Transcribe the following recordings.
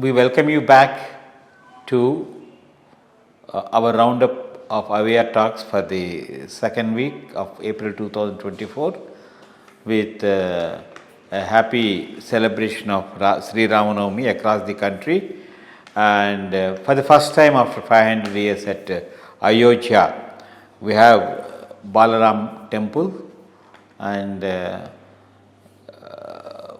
We welcome you back to our roundup of IYR talks for the second week of April 2024 with a happy celebration of Sri Ramanavami across the country, and for the first time after 500 years at Ayodhya we have Balaram temple, and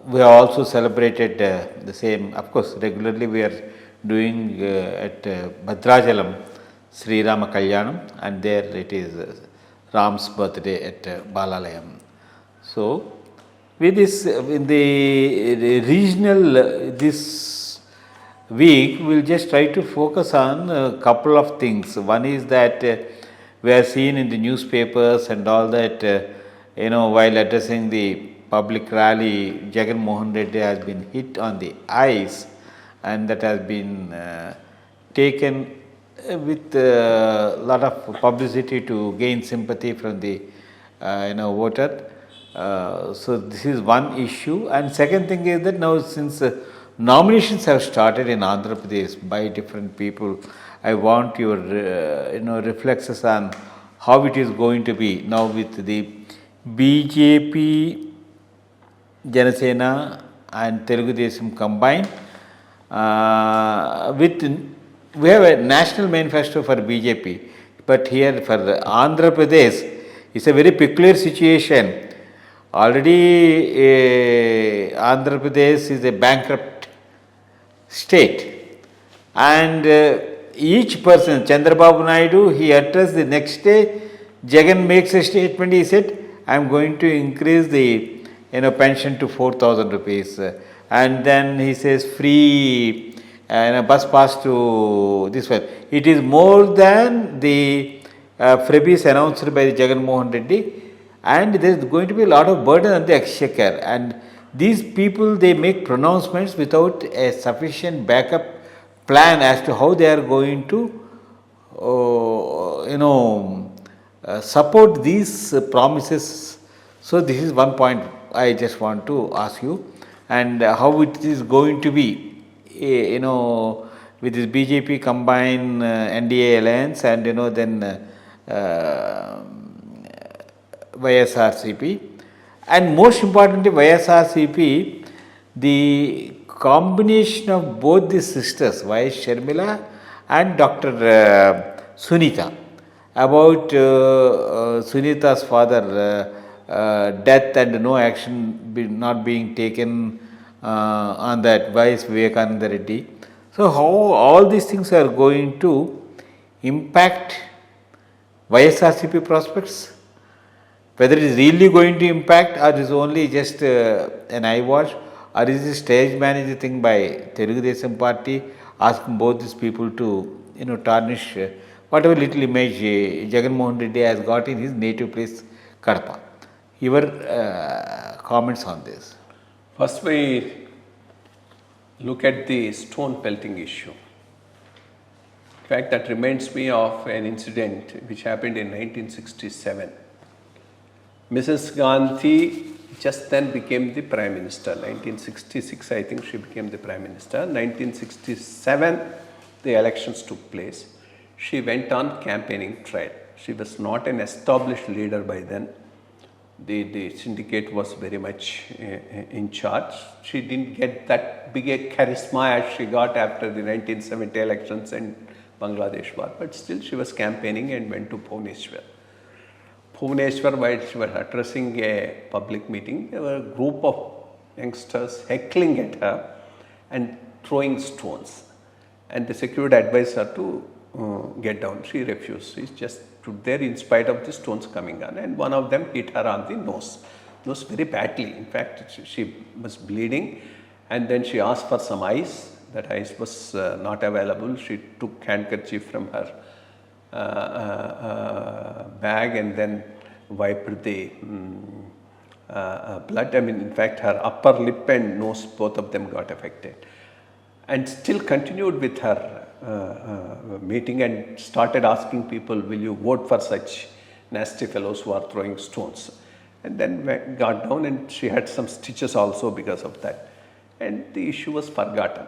we have also celebrated the same. Of course, regularly we are doing at Bhadrajalam Sri Rama Kalyanam, and there it is Ram's birthday at Balalayam. So, with this in the regional this week, we will just try to focus on a couple of things. One is that we are seen in the newspapers and all that, while addressing the public rally, Jagan Mohan Reddy has been hit on the eyes, and that has been taken with a lot of publicity to gain sympathy from the voter. So this is one issue, and second thing is that now since nominations have started in Andhra Pradesh by different people, I want your reflexes on how it is going to be now with the BJP, Janasena and Telugu Desam combined. We have a national manifesto for BJP, but here for Andhra Pradesh, it's a very peculiar situation. Already Andhra Pradesh is a bankrupt state, and each person, Chandrababu Naidu, he addressed the next day, Jagan makes a statement, he said, I am going to increase the pension to 4,000 rupees, and then he says free bus pass to this one. It is more than the freebies announced by the Jagan Mohan Reddy, and there is going to be a lot of burden on the exchequer, and these people, they make pronouncements without a sufficient backup plan as to how they are going to support these promises. So this is one point I just want to ask you, and how it is going to be, with this BJP combined NDA alliance, and then YSRCP, and most importantly YSRCP, the combination of both the sisters, YS Sharmila and Dr. Sunita, about Sunita's father death and no action not being taken on the advice Vivekananda Reddy. So how all these things are going to impact YSRCP prospects? Whether it is really going to impact, or is only just an eyewash, or is it stage managed thing by Telugu Desam party, asking both these people to tarnish whatever little image Jagan Mohan Reddy has got in his native place, Kadapa. Your comments on this? First, we look at the stone pelting issue. In fact, that reminds me of an incident which happened in 1967. Mrs. Gandhi just then became the Prime Minister. 1966, I think she became the Prime Minister. 1967, the elections took place. She went on campaigning trail. She was not an established leader by then. The syndicate was very much in charge. She didn't get that big a charisma as she got after the 1970 elections and Bangladesh war, but still she was campaigning and went to Bhubaneswar. While she was addressing a public meeting, there were a group of youngsters heckling at her and throwing stones, and the security advised her to get down. She refused. She just stood there in spite of the stones coming on, and one of them hit her on the nose very badly. In fact, she was bleeding, and then she asked for some ice. That ice was not available. She took handkerchief from her bag and then wiped the blood. In fact, her upper lip and nose, both of them got affected, and still continued with her meeting and started asking people, will you vote for such nasty fellows who are throwing stones? And then got down, and she had some stitches also because of that, and the issue was forgotten.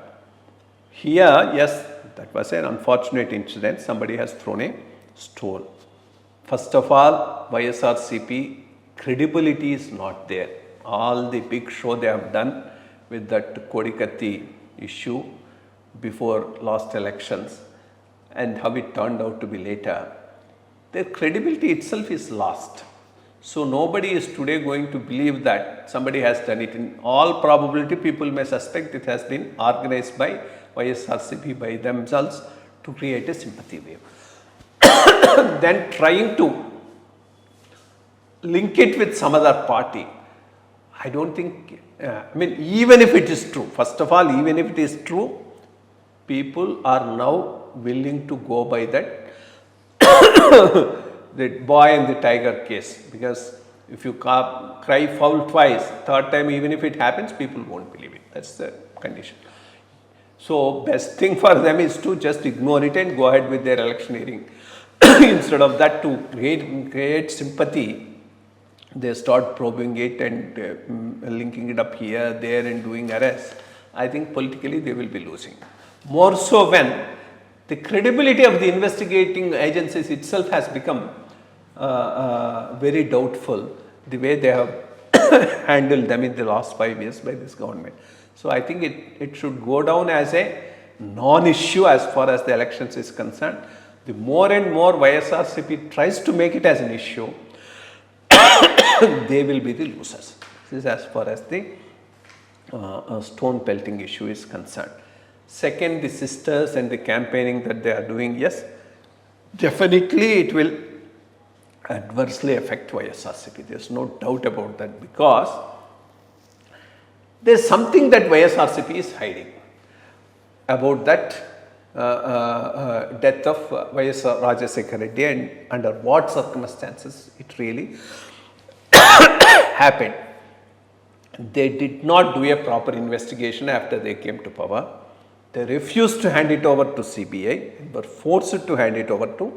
Here, yes, that was an unfortunate incident. Somebody has thrown a stone. First of all, YSRCP credibility is not there. All the big show they have done with that Kodikatti issue before last elections and how it turned out to be later, their credibility itself is lost. So nobody is today going to believe that somebody has done it. In all probability, people may suspect it has been organized by YSRCP by themselves to create a sympathy wave. Then trying to link it with some other party. I don't think, even if it is true, first of all, even if it is true, people are now willing to go by that the boy and the tiger case, because if you cry foul twice, third time even if it happens, people won't believe it. That's the condition. So best thing for them is to just ignore it and go ahead with their electioneering. Instead of that, to create sympathy, they start probing it and linking it up here, there and doing arrests. I think politically they will be losing. More so when the credibility of the investigating agencies itself has become very doubtful, the way they have handled them in the last 5 years by this government. So I think it should go down as a non-issue as far as the elections is concerned. The more and more YSRCP tries to make it as an issue, they will be the losers. This is as far as the stone pelting issue is concerned. Second, the sisters and the campaigning that they are doing, yes, definitely it will adversely affect YSRCP. There is no doubt about that, because there is something that YSRCP is hiding about that death of YS Rajasekhar Reddy and under what circumstances it really happened. They did not do a proper investigation after they came to power. They refused to hand it over to CBI and were forced to hand it over to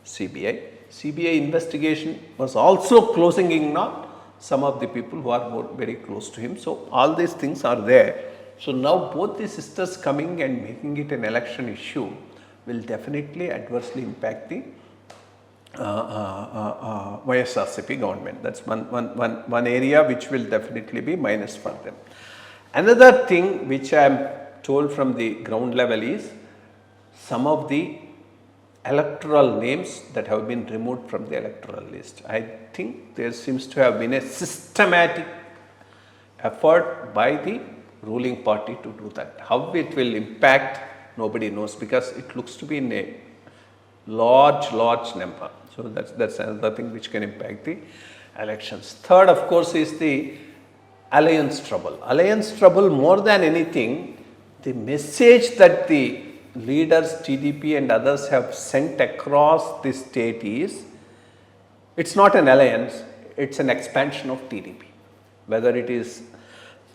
CBI. CBI investigation was also closing in on some of the people who are very close to him. So all these things are there. So now both the sisters coming and making it an election issue will definitely adversely impact the YSRCP government. That's one area which will definitely be minus for them. Another thing which I am told from the ground level is some of the electoral names that have been removed from the electoral list. I think there seems to have been a systematic effort by the ruling party to do that. How it will impact, nobody knows, because it looks to be in a large number. So that's another thing which can impact the elections. Third, of course, is the alliance trouble. Alliance trouble, more than anything, the message that the leaders, TDP and others have sent across the state is, it's not an alliance, it's an expansion of TDP. Whether it is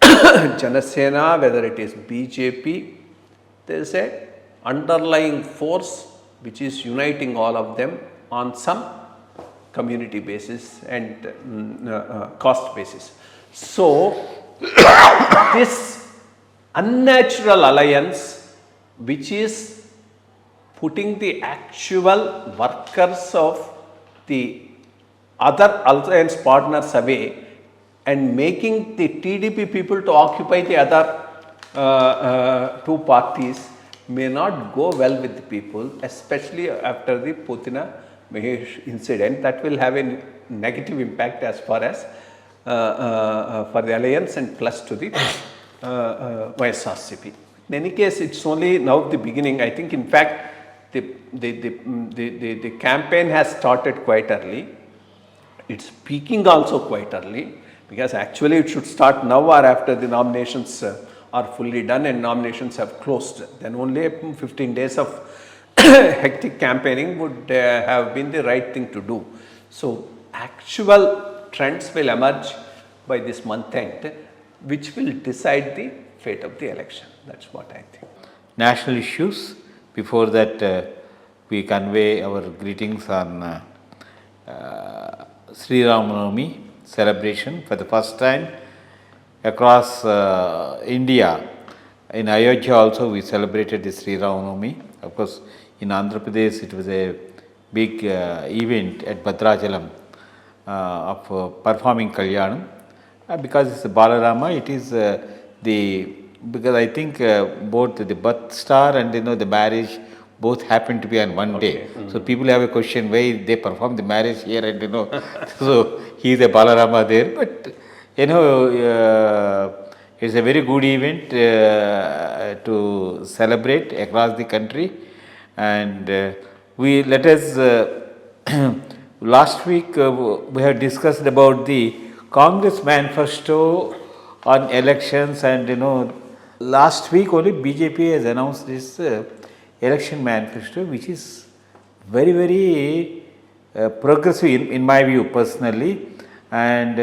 Janasena, whether it is BJP, there is a underlying force which is uniting all of them on some community basis and cost basis. So this unnatural alliance, which is putting the actual workers of the other alliance partners away and making the TDP people to occupy the other two parties, may not go well with the people, especially after the Putina Mahesh incident. That will have a negative impact as far as for the alliance and plus to the YSRCP. In any case, it's only now the beginning. I think, in fact, the campaign has started quite early. It's peaking also quite early, because actually it should start now or after the nominations are fully done and nominations have closed. Then only 15 days of hectic campaigning would have been the right thing to do. So actual trends will emerge by this month end, which will decide the fate of the election. That's what I think. National issues. Before that, we convey our greetings on Sri Ramanavami celebration. For the first time across India, In Ayodhya also we celebrated the Sri Ramnavami. Of course, in Andhra Pradesh it was a big event at Bhadrachalam of performing Kalyanam. Because it's Balarama, it is because I think both the birth star and the marriage both happen to be on one day. So people have a question why they perform the marriage here and so he is a Balarama there. But it's a very good event to celebrate across the country, and we let us last week we have discussed about the Congress manifesto on elections, and last week only BJP has announced this election manifesto, which is very, very progressive in my view personally, and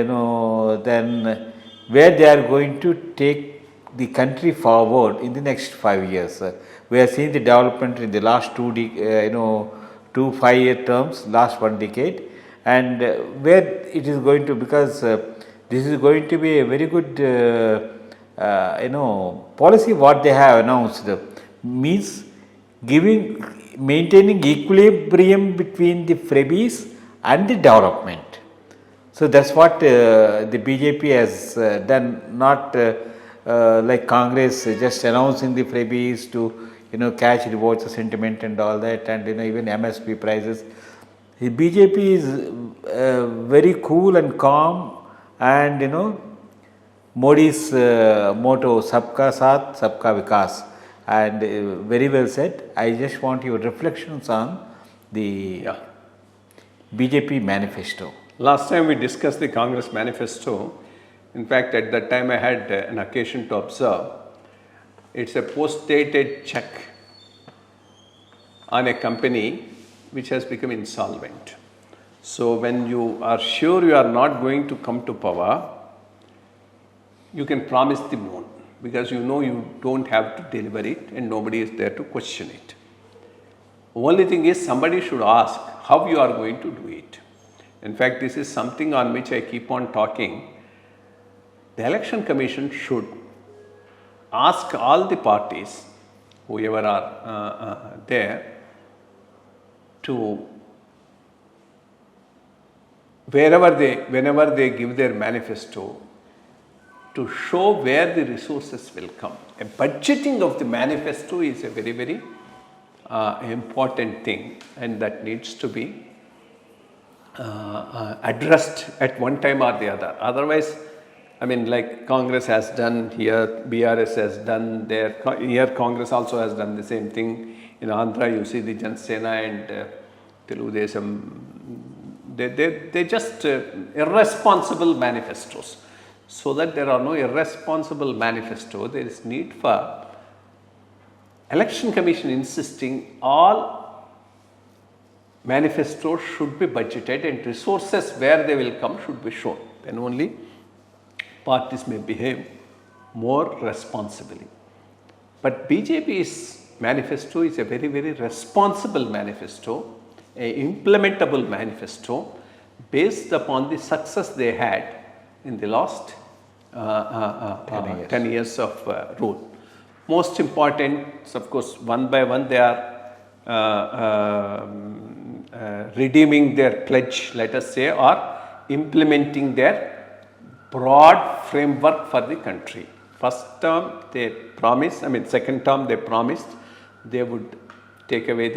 then where they are going to take the country forward in the next 5 years. We have seen the development in the last 2 5-year terms, last 1 decade, and where it is going to, because this is going to be a very good policy what they have announced, means maintaining equilibrium between the freebies and the development. So that's what the BJP has done, not like Congress just announcing the freebies to catch the voter sentiment and all that, and even MSP prices. The BJP is very cool and calm, and Modi's motto "Sabka Saath, Sabka Vikas," and very well said. I just want your reflections on the BJP manifesto. Last time we discussed the Congress manifesto. In fact, at that time I had an occasion to observe. It's a post-dated check on a company which has become insolvent. So when you are sure you are not going to come to power, you can promise the moon, because you don't have to deliver it and nobody is there to question it. Only thing is, somebody should ask how you are going to do it. In fact, this is something on which I keep on talking. The Election Commission should ask all the parties, whoever are there, to whenever they give their manifesto, to show where the resources will come. A budgeting of the manifesto is a very, very important thing, and that needs to be addressed at one time or the other. Otherwise, like Congress has done here, BRS has done there, here Congress also has done the same thing. In Andhra, you see the Jan Sena and Telugudesam, they just irresponsible manifestos. So that there are no irresponsible manifesto, there is need for Election Commission insisting all manifestos should be budgeted and resources where they will come should be shown. Then only parties may behave more responsibly. But BJP's manifesto is a very, very responsible manifesto, a implementable manifesto based upon the success they had in the last 10 years of rule. Most important, of course, one by one they are redeeming their pledge, let us say, or implementing their broad framework for the country. First term they promised, second term they promised they would take away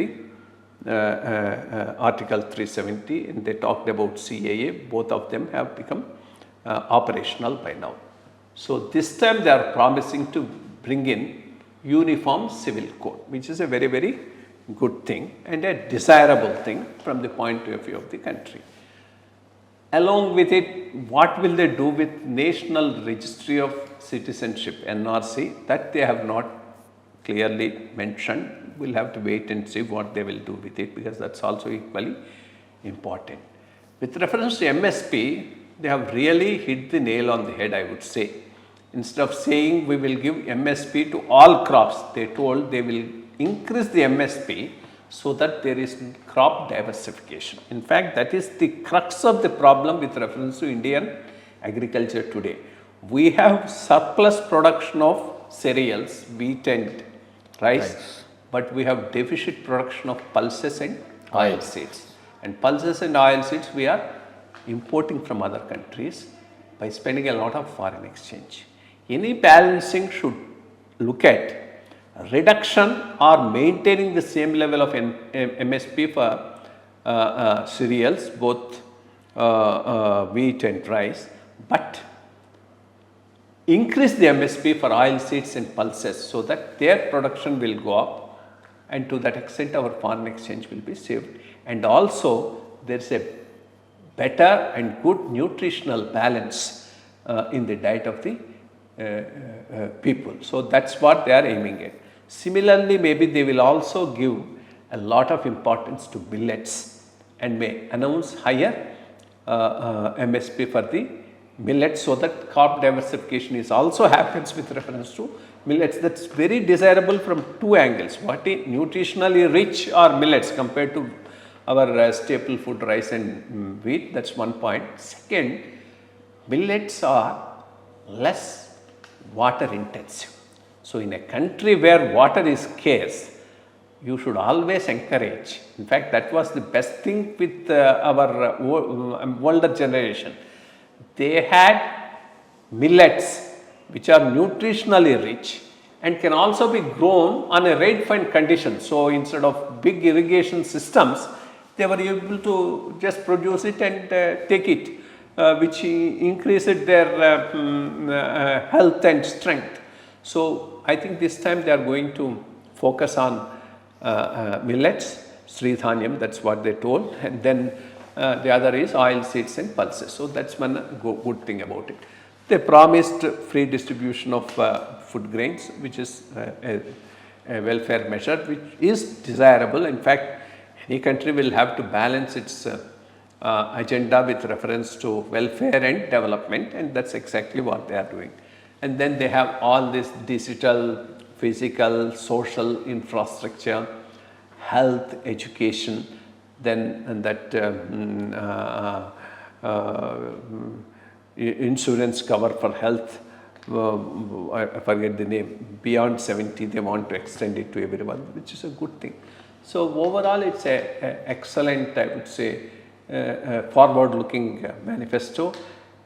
the Article 370, and they talked about CAA. Both of them have become operational by now. So this time they are promising to bring in uniform civil code, which is a very, very good thing and a desirable thing from the point of view of the country. Along with it, what will they do with National Registry of Citizenship, NRC? That they have not clearly mentioned. We'll have to wait and see what they will do with it, because that's also equally important. With reference to MSP, they have really hit the nail on the head, I would say. Instead of saying we will give MSP to all crops, they told they will increase the MSP so that there is crop diversification. In fact, that is the crux of the problem with reference to Indian agriculture today. We have surplus production of cereals, wheat and rice, Rice. but we have deficit production of pulses and Oil. oilseeds. And pulses and oilseeds we are importing from other countries by spending a lot of foreign exchange. Any balancing should look at reduction or maintaining the same level of MSP for cereals, both wheat and rice, but increase the MSP for oilseeds and pulses so that their production will go up, and to that extent our foreign exchange will be saved. And also there is a better and good nutritional balance in the diet of the people. So that's what they are aiming at. Similarly, maybe they will also give a lot of importance to millets and may announce higher MSP for the millets, so that crop diversification is also happens with reference to millets. That's very desirable from two angles. What is nutritionally rich are millets compared to our staple food rice and wheat. That's one point. Second, millets are less water intensive. So in a country where water is scarce, you should always encourage. In fact, that was the best thing with our older generation. They had millets which are nutritionally rich and can also be grown on a rate fund condition. So instead of big irrigation systems, they were able to just produce it and take it, which increased their health and strength. So I think this time they are going to focus on millets, Sri Dhanyam, that's what they told, and then the other is oil seeds and pulses. So that's one good thing about it. They promised free distribution of food grains, which is a welfare measure, which is desirable. In fact, any country will have to balance its agenda with reference to welfare and development, and that's exactly what they are doing. And then they have all this digital, physical, social infrastructure, health, education, then and that insurance cover for health, I forget the name, beyond 70 they want to extend it to everyone, which is a good thing. So overall it's a excellent, I would say, forward looking manifesto,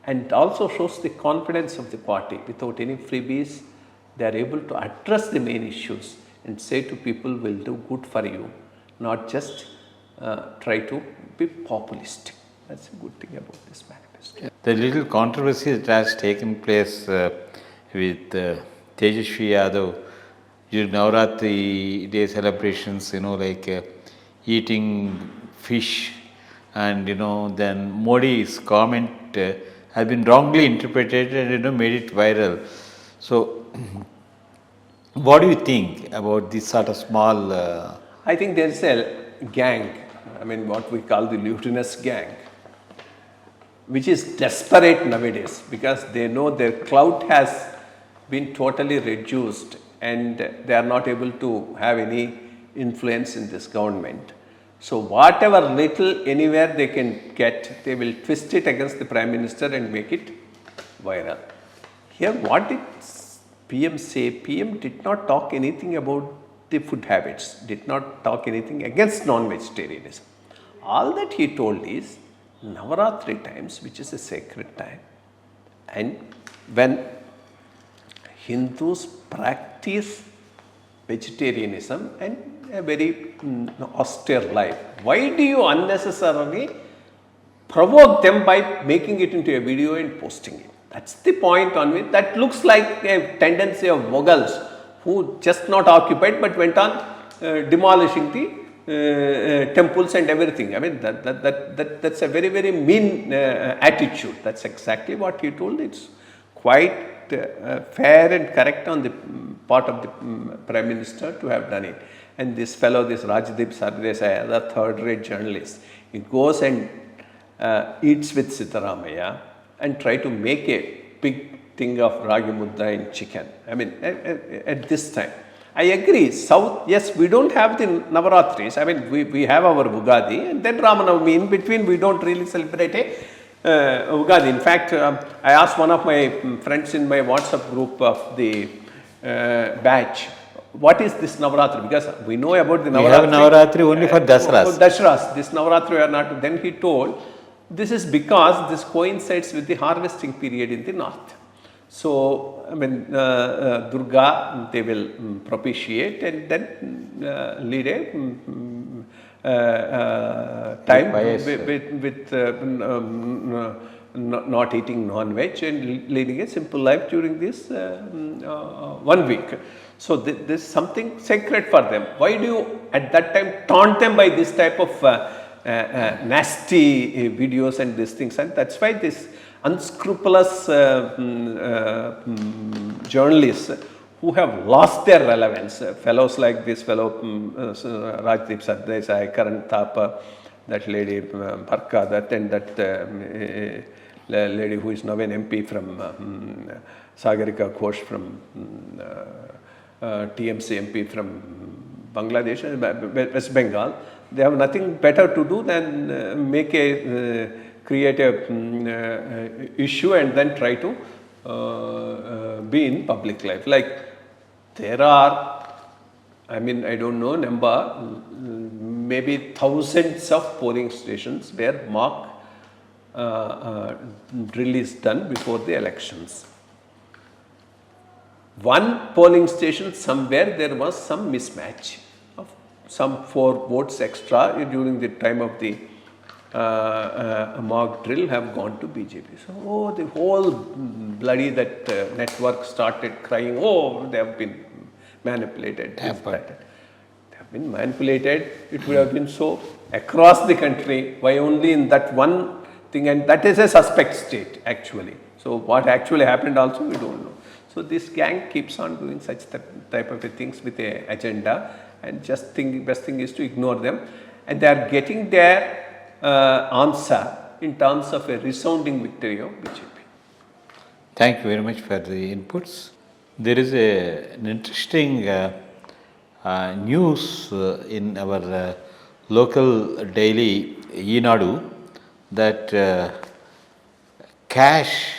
and also shows the confidence of the party. Without any freebies, they are able to address the main issues and say to people, we'll do good for you, not just try to be populist. That's a good thing about this manifesto. The little controversy that has taken place with Tejashwi Yadav during Navratri day celebrations, like eating fish, and then Modi's comment has been wrongly interpreted and made it viral. So, what do you think about this sort of small? I think there is a gang, I mean what we call the lutinous gang, which is desperate nowadays because they know their clout has been totally reduced and they are not able to have any influence in this government. So whatever little anywhere they can get, they will twist it against the Prime Minister and make it viral. Here what did PM say? PM did not talk anything about the food habits, did not talk anything against non-vegetarianism. All that he told is Navaratri times, which is a sacred time, and when Hindus practice vegetarianism and a very austere life, why do you unnecessarily provoke them by making it into a video and posting it? That's the point on which that looks like a tendency of Mughals who just not occupied but went on demolishing the temples and everything. I mean that's a very, very mean attitude. That's exactly what he told. It's quite fair and correct on the part of the Prime Minister to have done it. And this fellow, this Rajdeep Sardesai, another third-rate journalist, he goes and eats with Sitaramaya and try to make a big thing of ragi mudda and chicken. I mean, at this time. I agree, South, yes, we don't have the Navaratris. I mean, we have our Ugadi and then Ramanavami. In between, we don't really celebrate Ugadi. In fact, I asked one of my friends in my WhatsApp group of the batch, what is this Navaratri? Because we know about the We have Navaratri only for Dasras. Dasharas. This Navaratri we are not. Then he told, this is because this coincides with the harvesting period in the north. So, I mean, Durga, they will propitiate and then lead a time with not eating non-veg and leading a simple life during this 1 week. So, this is something sacred for them. Why do you at that time taunt them by this type of nasty videos and these things? And that's why this unscrupulous journalists who have lost their relevance, fellows like this fellow Rajdeep Sardesai, Karan Thapa, that lady Barka, that and that lady who is now an MP from Sagarika Ghosh from TMC MP from Bangladesh, West Bengal. They have nothing better to do than create a issue and then try to be in public life. Like there are, I mean, I don't know number, maybe thousands of polling stations where mock drill is done before the elections. One polling station somewhere there was some mismatch of some 4 votes extra during the time of the mock drill have gone to BJP. So the whole bloody that network started crying, oh, they have been manipulated. They have been manipulated. It would have been so across the country. Why only in that one thing? And that is a suspect state actually. So what actually happened also we don't know. So this gang keeps on doing such type of things with an agenda, and just best thing is to ignore them, and they are getting their answer in terms of a resounding victory of BJP. Thank you very much for the inputs. There is an interesting news in our local daily Enadu that cash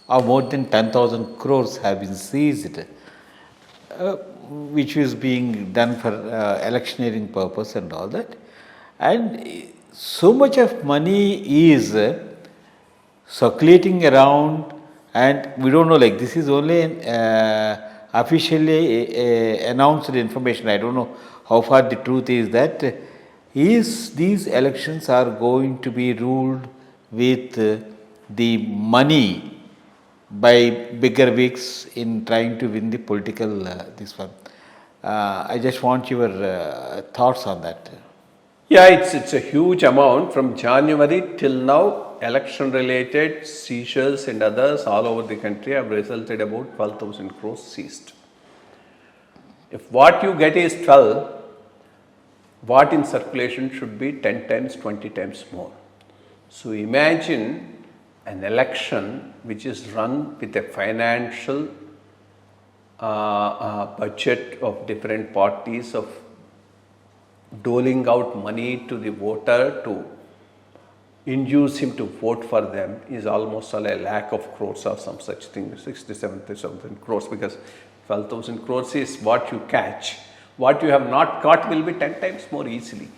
of more than 10,000 crores have been seized, which is being done for electioneering purpose and all that. And so much of money is circulating around, and we don't know, like this is only officially announced information. I don't know how far the truth is that these elections are going to be ruled with the money by bigger wigs in trying to win the political this one. I just want your thoughts on that. Yeah, it's a huge amount. From January till now, election related seizures and others all over the country have resulted about 12,000 crores seized. If what you get is 12, what in circulation should be 10 times, 20 times more. So imagine an election which is run with a financial budget of different parties of doling out money to the voter to induce him to vote for them is almost a lakh of crores or some such thing, 67,000 crores, because 12,000 crores is what you catch. What you have not caught will be 10 times more easily.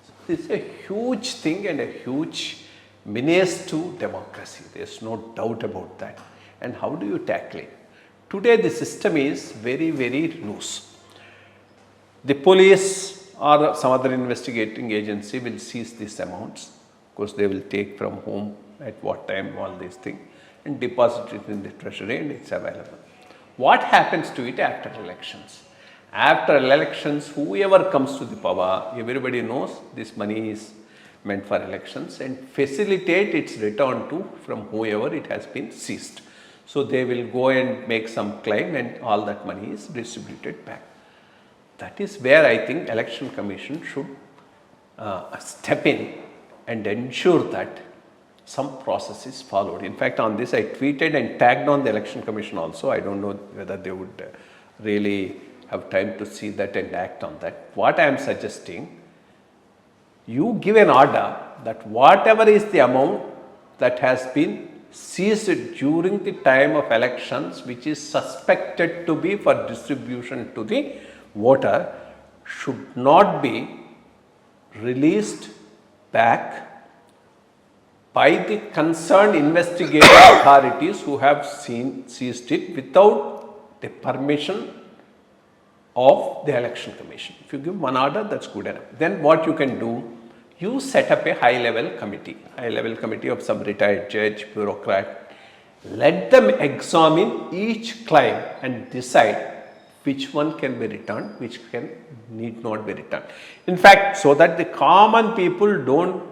So this is a huge thing and a huge menace to democracy. There is no doubt about that. And how do you tackle it? Today the system is very, very loose. The police or some other investigating agency will seize these amounts. Of course, they will take from whom, at what time, all these things, and deposit it in the treasury, and it's available. What happens to it after elections? After elections, whoever comes to the power, everybody knows this money is meant for elections and facilitate its return to from whoever it has been seized. So they will go and make some claim and all that money is distributed back. That is where I think Election Commission should step in and ensure that some process is followed. In fact, on this I tweeted and tagged on the Election Commission also. I don't know whether they would really have time to see that and act on that. What I am suggesting, you give an order that whatever is the amount that has been seized during the time of elections, which is suspected to be for distribution to the voter, should not be released back by the concerned investigative authorities who have seized it without the permission of the election commission. If you give one order, that's good enough. Then what you can do, you set up a high level committee of some retired judge, bureaucrat. Let them examine each claim and decide which one can be returned, which need not be returned. In fact, so that the common people don't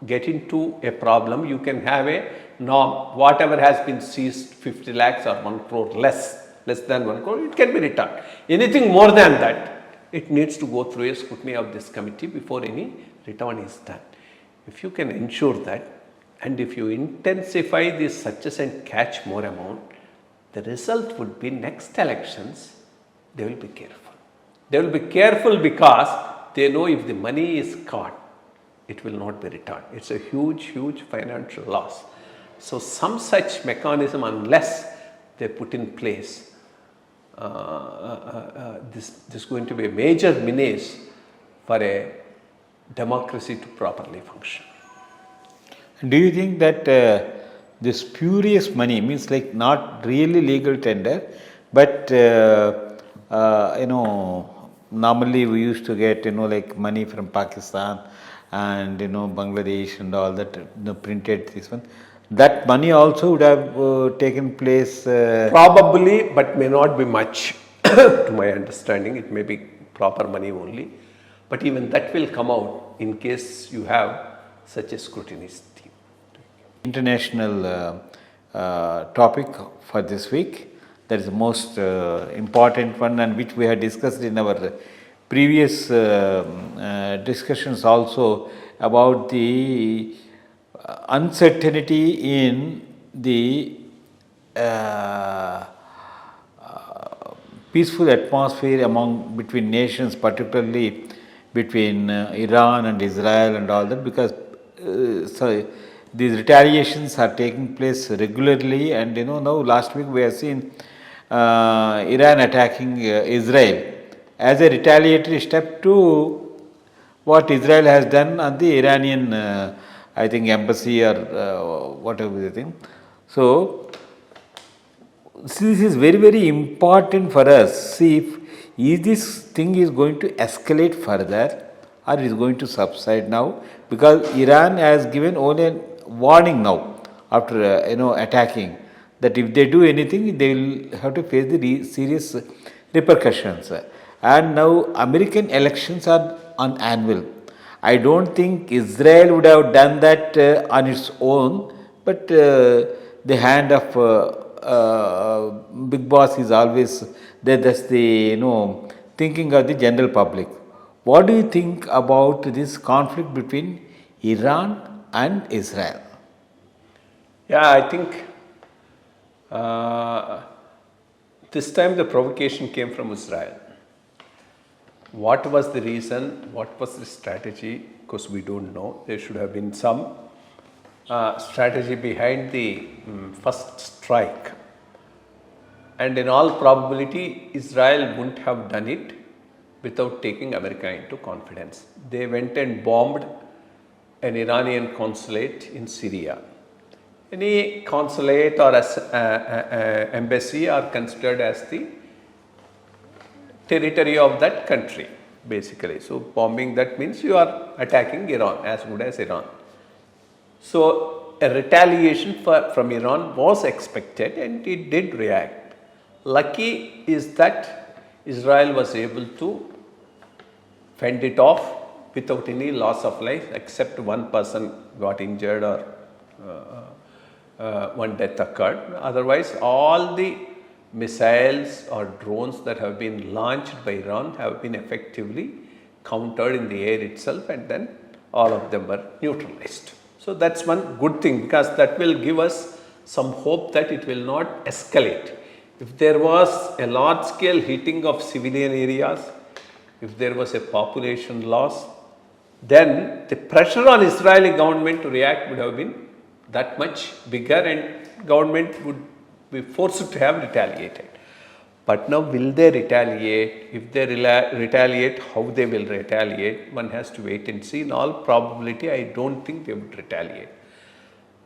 get into a problem, you can have a norm. Whatever has been seized, 50 lakhs or 1 crore less than 1 crore, it can be returned. Anything more than that, it needs to go through a scrutiny of this committee before any return is done. If you can ensure that, and if you intensify these searches and catch more amount, the result would be next elections, they will be careful. They will be careful because they know if the money is caught, it will not be returned. It's a huge financial loss. So some such mechanism, unless they put in place, this is going to be a major menace for a democracy to properly function. Do you think that this spurious money means like not really legal tender, but normally we used to get like money from Pakistan and Bangladesh and all that printed this one. That money also would have taken place. Probably, but may not be much. To my understanding, it may be proper money only. But even that will come out in case you have such a scrutiny team. International topic for this week. That is the most important one, and which we had discussed in our previous discussions also, about the uncertainty in the peaceful atmosphere between nations, particularly between Iran and Israel and all that, because these retaliations are taking place regularly, and now last week we have seen Iran attacking Israel as a retaliatory step to what Israel has done on the Iranian I think embassy or whatever the thing. So this is very important for us. See if this thing is going to escalate further or is going to subside now, because Iran has given only a warning now after attacking, that if they do anything they will have to face the serious repercussions. And now American elections are on annual. I don't think Israel would have done that on its own, but the hand of big boss is always there. That's the thinking of the general public. What do you think about this conflict between Iran and Israel? Yeah, I think this time the provocation came from Israel. What was the reason? What was the strategy? Because we don't know. There should have been some strategy behind the first strike. And in all probability, Israel wouldn't have done it without taking America into confidence. They went and bombed an Iranian consulate in Syria. Any consulate or embassy are considered as the territory of that country, basically. So bombing, that means you are attacking Iran, as good as Iran. So a retaliation from Iran was expected, and it did react. Lucky is that Israel was able to fend it off without any loss of life, except one person got injured or one death occurred. Otherwise, all the missiles or drones that have been launched by Iran have been effectively countered in the air itself, and then all of them were neutralized. So that's one good thing, because that will give us some hope that it will not escalate. If there was a large scale hitting of civilian areas, if there was a population loss, then the pressure on Israeli government to react would have been that much bigger, and government would be forced to have retaliated. But now, will they retaliate? If they retaliate, how they will retaliate? One has to wait and see. In all probability, I don't think they would retaliate.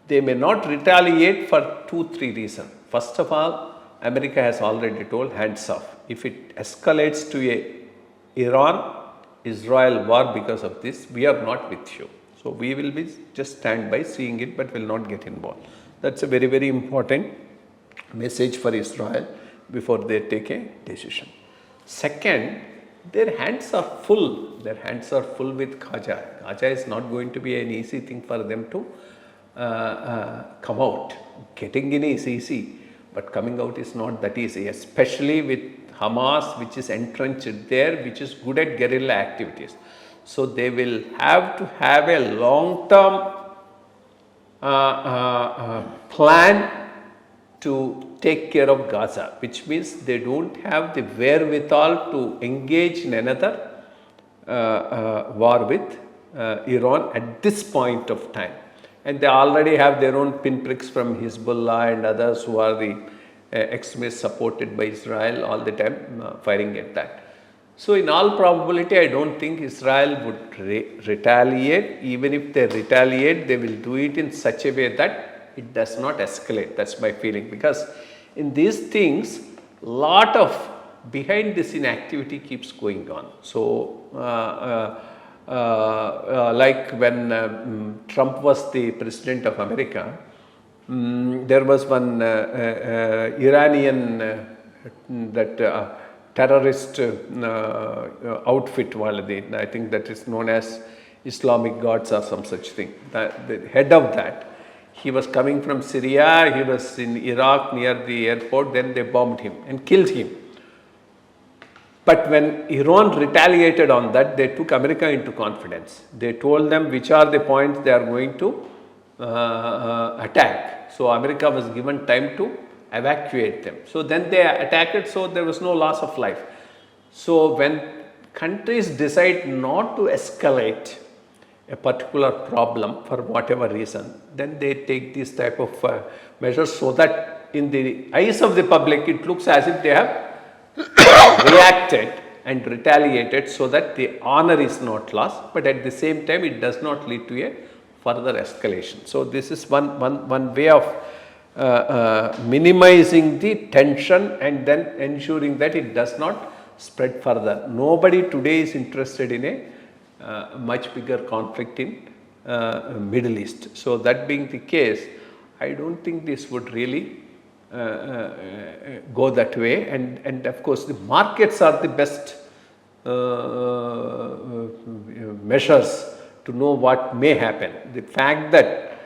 They may not retaliate for 2-3 reasons. First of all, America has already told hands off. If it escalates to a Iran-Israel war because of this, we are not with you. So we will be just stand by seeing it, but will not get involved. That's a very, very important message for Israel before they take a decision. Second, their hands are full. Their hands are full with Gaza. Gaza is not going to be an easy thing for them to come out. Getting in is easy, but coming out is not that easy, especially with Hamas, which is entrenched there, which is good at guerrilla activities. So they will have to have a long-term plan to take care of Gaza, which means they don't have the wherewithal to engage in another war with Iran at this point of time. And they already have their own pinpricks from Hezbollah and others who are the extremists supported by Israel all the time firing at that. So in all probability, I don't think Israel would retaliate. Even if they retaliate, they will do it in such a way that it does not escalate. That's my feeling, because in these things, lot of behind the scene activity keeps going on. So like when Trump was the president of America, there was one Iranian terrorist outfit, I think that is known as Islamic Guards or some such thing. The head of that, he was coming from Syria, he was in Iraq near the airport, then they bombed him and killed him. But when Iran retaliated on that, they took America into confidence. They told them which are the points they are going to attack. So America was given time to evacuate them. So then they attacked, so there was no loss of life. So when countries decide not to escalate a particular problem for whatever reason, then they take these type of measures so that in the eyes of the public, it looks as if they have reacted and retaliated so that the honor is not lost, but at the same time it does not lead to a further escalation. So this is one way of minimizing the tension and then ensuring that it does not spread further. Nobody today is interested in a much bigger conflict in Middle East. So that being the case, I don't think this would really go that way, and of course the markets are the best measures to know what may happen. The fact that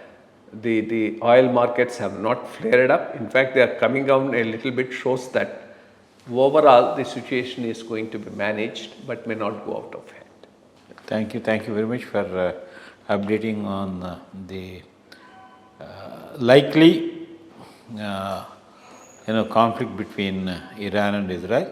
the oil markets have not flared up, in fact they are coming down a little bit, shows that overall the situation is going to be managed but may not go out of hand. Thank you very much for updating on the likely conflict between Iran and Israel.